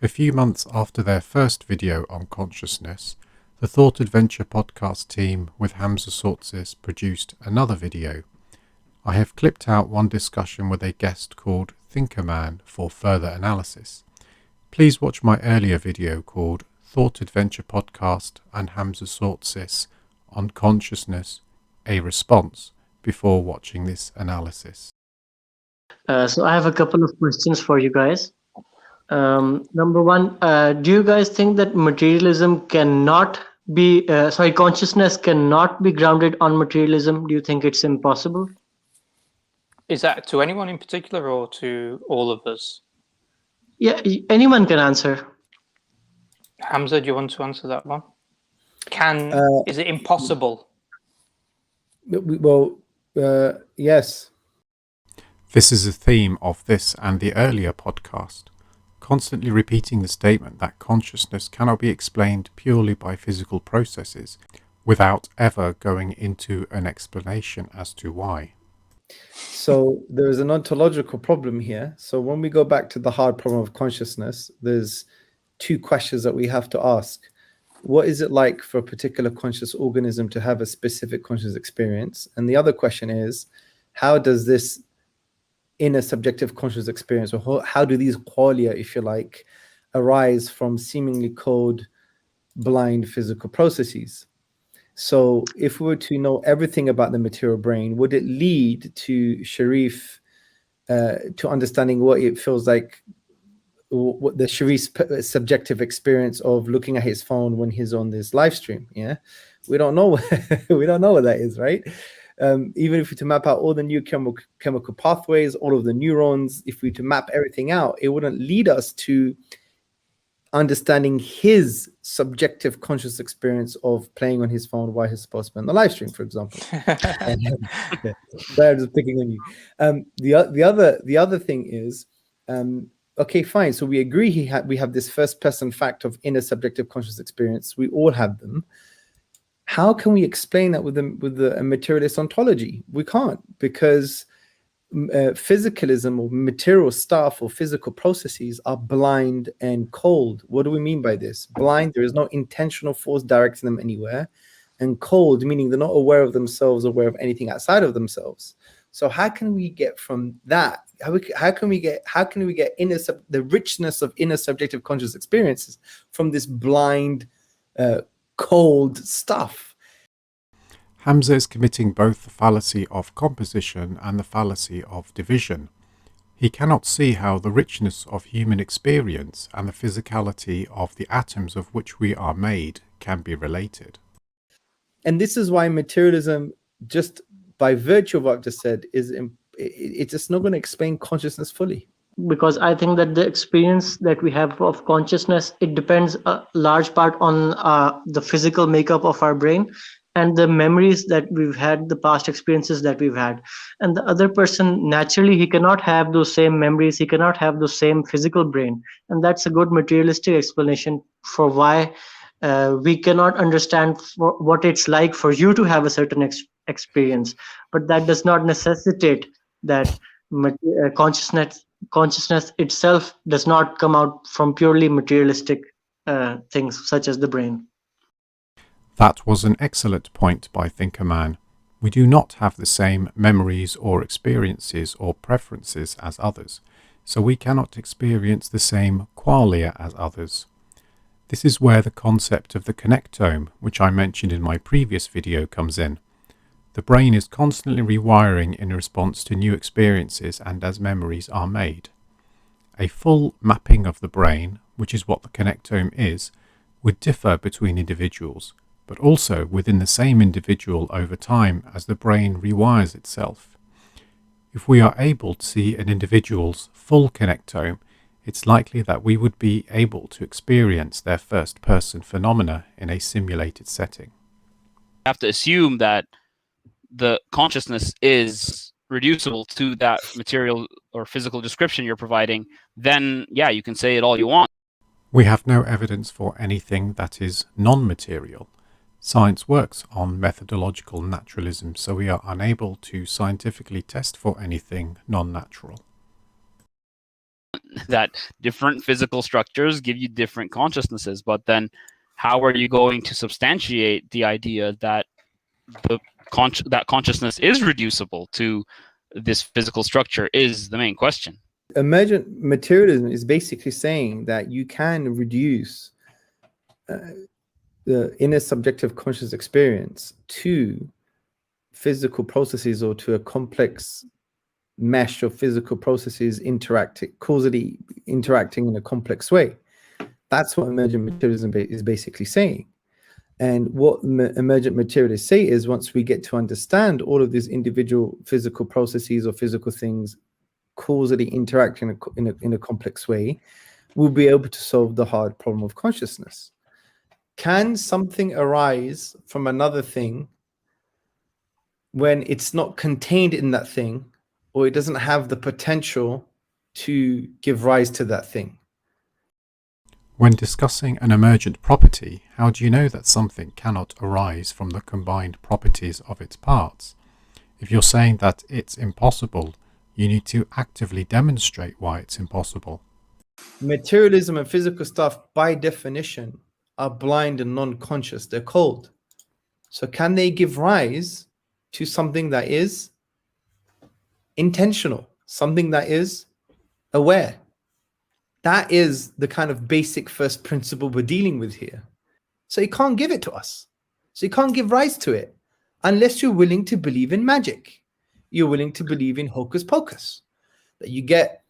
A few months after their first video on consciousness, the Thought Adventure podcast team with Hamza Tzortzis produced another video. I have clipped out one discussion with a guest called Thinker Man for further analysis. Please watch my earlier video called Thought Adventure Podcast and Hamza Tzortzis on Consciousness, a Response, before watching this analysis. So I have a couple of questions for you guys. Number one, do you guys think that consciousness cannot be grounded on materialism? Do you think it's impossible? Is that to anyone in particular or to all of us? Yeah, anyone can answer. Hamza, do you want to answer that one? Is it impossible? Yes. This is a theme of this and the earlier podcast, constantly repeating the statement that consciousness cannot be explained purely by physical processes without ever going into an explanation as to why. So there is an ontological problem here. So when we go back to the hard problem of consciousness, there's two questions that we have to ask. What is it like for a particular conscious organism to have a specific conscious experience? And the other question is, how does this inner subjective conscious experience, or how do these qualia, if you like, arise from seemingly cold, blind physical processes? So if we were to know everything about the material brain, would it lead to Sharif to understanding what it feels like, what the Sharif's subjective experience of looking at his phone when he's on this live stream? Yeah, we don't know. We don't know what that is, right? Even if we to map out all the new chemical pathways, all of the neurons, if we to map everything out, it wouldn't lead us to understanding his subjective conscious experience of playing on his phone while he's supposed to be on the live stream, for example. They're just picking on you. The other thing is, okay, fine. So we agree we have this first person fact of inner subjective conscious experience. We all have them. How can we explain that with a materialist ontology? We can't, because physicalism or material stuff or physical processes are blind and cold. What do we mean by this? Blind, there is no intentional force directing them anywhere, and cold, meaning they're not aware of themselves, aware of anything outside of themselves. So how can we get from that? How can we get the richness of inner subjective conscious experiences from this blind, cold stuff? Hamza is committing both the fallacy of composition and the fallacy of division. He cannot see how the richness of human experience and the physicality of the atoms of which we are made can be related. And this is why materialism, just by virtue of what I've just said, it's just not going to explain consciousness fully. Because I think that the experience that we have of consciousness, it depends a large part on the physical makeup of our brain and the memories that we've had, the past experiences that we've had. And the other person, naturally, he cannot have those same memories, he cannot have those same physical brain. And that's a good materialistic explanation for why we cannot understand what it's like for you to have a certain experience. But that does not necessitate that consciousness itself does not come out from purely materialistic things such as the brain. That was an excellent point by Thinker Man. We do not have the same memories or experiences or preferences as others, so we cannot experience the same qualia as others. This is where the concept of the connectome, which I mentioned in my previous video, comes in. The brain is constantly rewiring in response to new experiences and as memories are made. A full mapping of the brain, which is what the connectome is, would differ between individuals, but also within the same individual over time as the brain rewires itself. If we are able to see an individual's full connectome, it's likely that we would be able to experience their first-person phenomena in a simulated setting. You have to assume that the consciousness is reducible to that material or physical description you're providing, then yeah, you can say it all you want. We have no evidence for anything that is non-material. Science works on methodological naturalism, so we are unable to scientifically test for anything non-natural. that different physical structures give you different consciousnesses. But then how are you going to substantiate the idea that that consciousness is reducible to this physical structure is the main question. Emergent materialism is basically saying that you can reduce the inner subjective conscious experience to physical processes, or to a complex mesh of physical processes causally interacting in a complex way. That's what emergent materialism is basically saying. And what emergent materialists say is, once we get to understand all of these individual physical processes or physical things causally interacting in a complex way, we'll be able to solve the hard problem of consciousness. Can something arise from another thing when it's not contained in that thing, or it doesn't have the potential to give rise to that thing? When discussing an emergent property, how do you know that something cannot arise from the combined properties of its parts? If you're saying that it's impossible, you need to actively demonstrate why it's impossible. Materialism and physical stuff, by definition, are blind and non-conscious. They're cold. So can they give rise to something that is intentional, something that is aware? That is the kind of basic first principle we're dealing with here. So you can't give it to us. So you can't give rise to it unless you're willing to believe in magic. You're willing to believe in hocus pocus. That you get,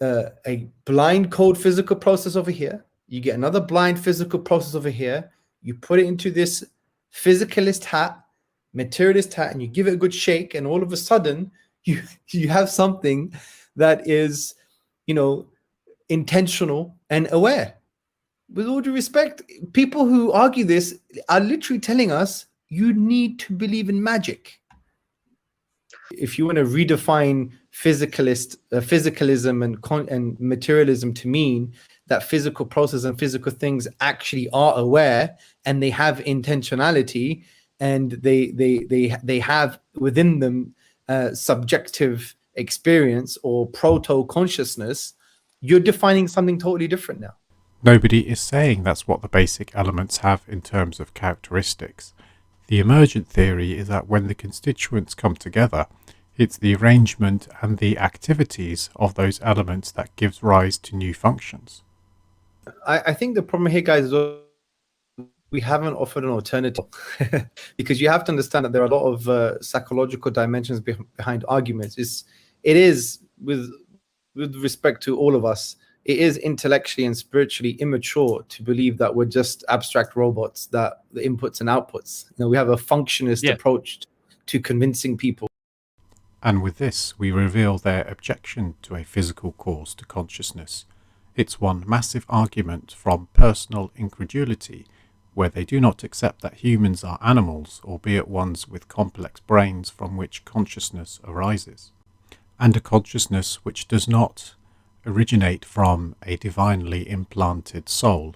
a blind cold physical process over here. You get another blind physical process over here. You put it into this physicalist hat, materialist hat, and you give it a good shake, and all of a sudden you have something that is intentional and aware. With all due respect, people who argue this are literally telling us you need to believe in magic. If you want to redefine physicalism and materialism to mean that physical processes and physical things actually are aware and they have intentionality and they have within them subjective experience or proto-consciousness, you're defining something totally different now. Nobody is saying that's what the basic elements have in terms of characteristics. The emergent theory is that when the constituents come together, it's the arrangement and the activities of those elements that gives rise to new functions. I think the problem here, guys, is we haven't offered an alternative because you have to understand that there are a lot of psychological dimensions behind arguments. It is with respect to all of us, it is intellectually and spiritually immature to believe that we're just abstract robots, that the inputs and outputs. We have a functionist approach to convincing people. And with this, we reveal their objection to a physical cause to consciousness. It's one massive argument from personal incredulity, where they do not accept that humans are animals, albeit ones with complex brains from which consciousness arises, and a consciousness which does not originate from a divinely implanted soul.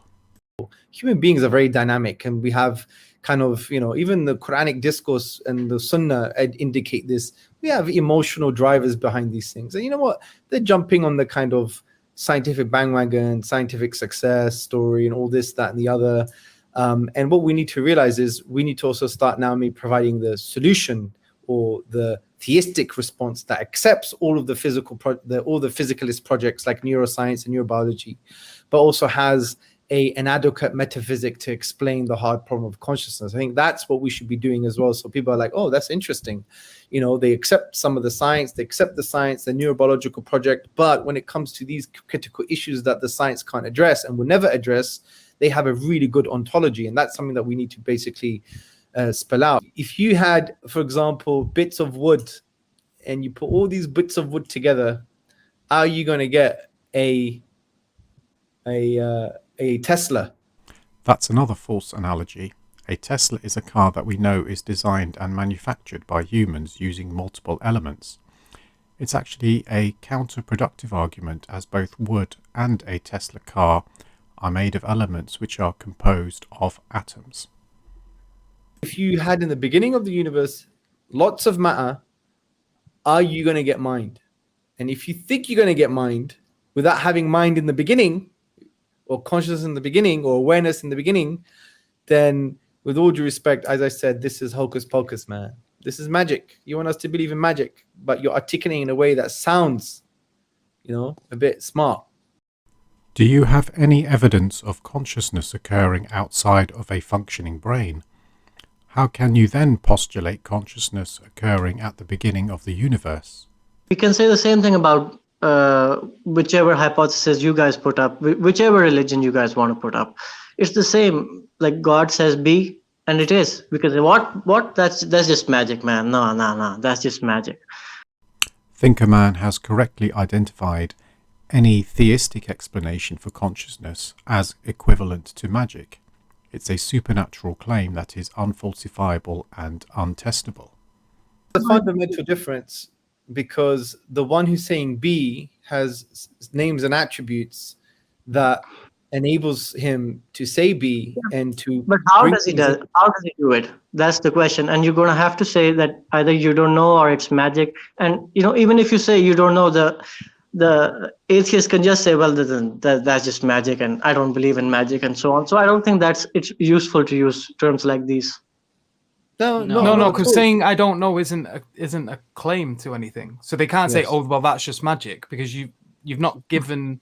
Human beings are very dynamic, and we have kind of, even the Quranic discourse and the Sunnah indicate this. We have emotional drivers behind these things. And you know what? They're jumping on the kind of scientific bandwagon, scientific success story, and all this, that, and the other. And what we need to realize is we need to also start now providing the solution or the theistic response that accepts all of the all the physicalist projects like neuroscience and neurobiology, but also has an adequate metaphysic to explain the hard problem of consciousness. I think that's what we should be doing as well. So people are like, oh, that's interesting. They accept some of the science, the neurobiological project, but when it comes to these critical issues that the science can't address and will never address, they have a really good ontology. And that's something that we need to basically spell out. If you had, for example, bits of wood, and you put all these bits of wood together, how are you going to get a Tesla? That's another false analogy. A Tesla is a car that we know is designed and manufactured by humans using multiple elements. It's actually a counterproductive argument, as both wood and a Tesla car are made of elements which are composed of atoms. If you had in the beginning of the universe lots of matter, are you going to get mind? And if you think you're going to get mind without having mind in the beginning, or consciousness in the beginning, or awareness in the beginning, then with all due respect, as I said, this is hocus pocus, man. This is magic. You want us to believe in magic, but you're articulating in a way that sounds, a bit smart. Do you have any evidence of consciousness occurring outside of a functioning brain? How can you then postulate consciousness occurring at the beginning of the universe? We can say the same thing about whichever hypothesis you guys put up, whichever religion you guys want to put up. It's the same. Like God says be, and it is. Because what? That's just magic, man. No. That's just magic. Thinkerman has correctly identified any theistic explanation for consciousness as equivalent to magic. It's a supernatural claim that is unfalsifiable and untestable. The fundamental difference, because the one who's saying be has names and attributes that enables him to say be and to. But how does he do it? That's the question. And you're going to have to say that either you don't know or it's magic. And even if you say you don't know, the atheist can just say, well, that's just magic, and I don't believe in magic, and so on. So I don't think it's useful to use terms like these. No, because saying I don't know isn't a claim to anything. So they can't say, oh, well, that's just magic, because you've not given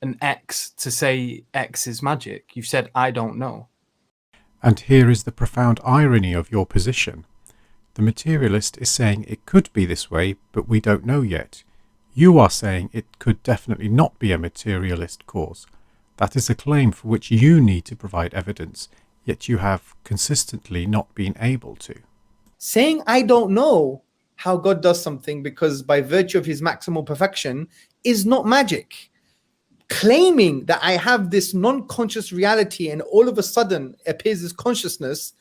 an X to say X is magic. You've said I don't know. And here is the profound irony of your position. The materialist is saying it could be this way, but we don't know yet. You are saying it could definitely not be a materialist cause. That is a claim for which you need to provide evidence, yet you have consistently not been able to. Saying I don't know how God does something because by virtue of his maximal perfection is not magic. Claiming that I have this non-conscious reality and all of a sudden appears as consciousness,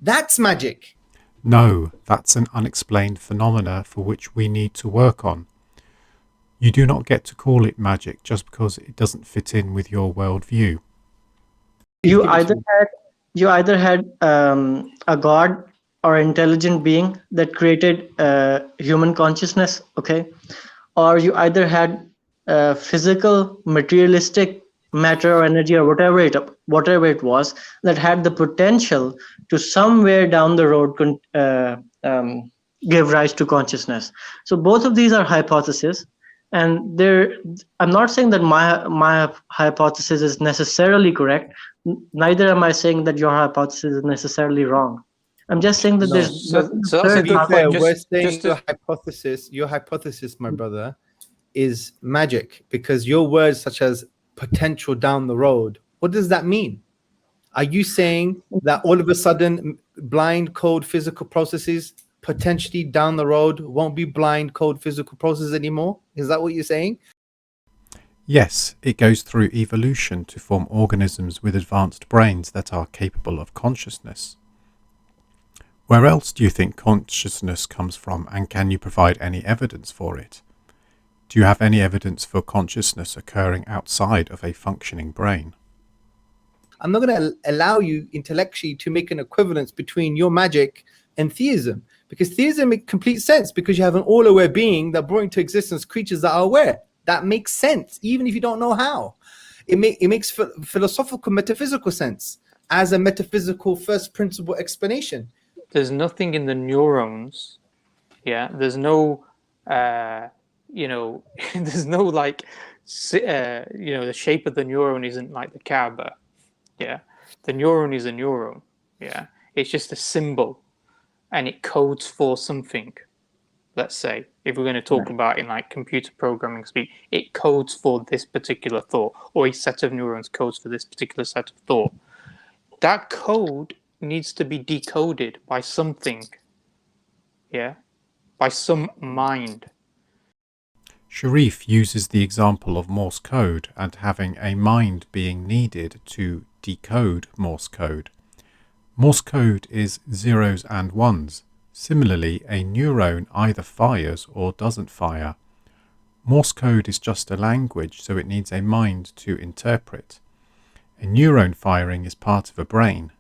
that's magic. No, that's an unexplained phenomena for which we need to work on. You do not get to call it magic just because it doesn't fit in with your worldview. You either had a god or intelligent being that created human consciousness, okay, or you either had physical, materialistic matter or energy or whatever it was that had the potential to somewhere down the road give rise to consciousness. So both of these are hypotheses. And I'm not saying that my hypothesis is necessarily correct. Neither am I saying that your hypothesis is necessarily wrong. I'm just saying that there's. So that's a good point. We're saying your hypothesis, my brother, is magic, because your words such as potential down the road, what does that mean? Are you saying that all of a sudden blind code physical processes potentially down the road won't be blind code physical processes anymore? Is that what you're saying? Yes, it goes through evolution to form organisms with advanced brains that are capable of consciousness. Where else do you think consciousness comes from, and can you provide any evidence for it? Do you have any evidence for consciousness occurring outside of a functioning brain? I'm not going to allow you intellectually to make an equivalence between your magic and theism, because theism makes complete sense, because you have an all-aware being that brought into existence creatures that are aware. That makes sense, even if you don't know how. It makes philosophical, metaphysical sense as a metaphysical first principle explanation. There's nothing in the neurons. Yeah, there's no, there's no like, the shape of the neuron isn't like the Kaaba. Yeah, the neuron is a neuron. Yeah, it's just a symbol, and it codes for something. Let's say, if we're going to talk about in like computer programming speak, it codes for this particular thought, or a set of neurons codes for this particular set of thought. That code needs to be decoded by something. Yeah, by some mind. Sharif uses the example of Morse code and having a mind being needed to decode Morse code. Morse code is zeros and ones. Similarly, a neuron either fires or doesn't fire. Morse code is just a language, so it needs a mind to interpret. A neuron firing is part of a brain.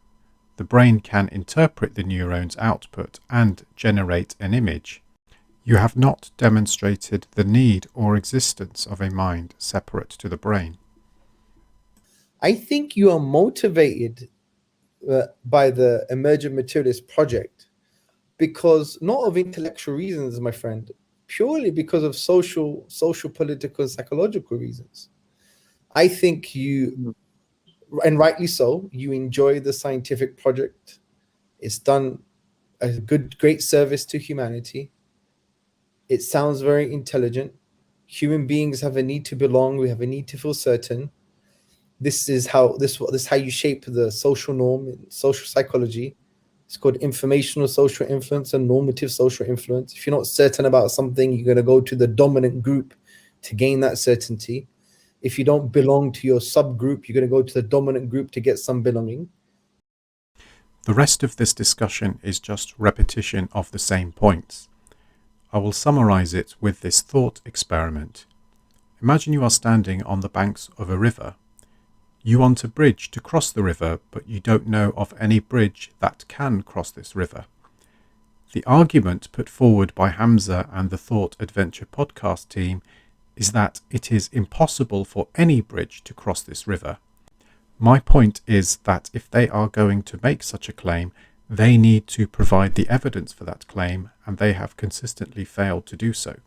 The brain can interpret the neuron's output and generate an image. You have not demonstrated the need or existence of a mind separate to the brain. I think you are motivated by the emergent materialist project because not of intellectual reasons, my friend, purely because of social, political, and psychological reasons. I think you, and rightly so, you enjoy the scientific project. It's done a great service to humanity. It sounds very intelligent. Human beings have a need to belong. We have a need to feel certain. This is how you shape the social norm in social psychology. It's called informational social influence and normative social influence. If you're not certain about something, you're going to go to the dominant group to gain that certainty. If you don't belong to your subgroup, you're going to go to the dominant group to get some belonging. The rest of this discussion is just repetition of the same points. I will summarize it with this thought experiment. Imagine you are standing on the banks of a river. You want a bridge to cross the river, but you don't know of any bridge that can cross this river. The argument put forward by Hamza and the Thought Adventure podcast team is that it is impossible for any bridge to cross this river. My point is that if they are going to make such a claim, they need to provide the evidence for that claim, and they have consistently failed to do so.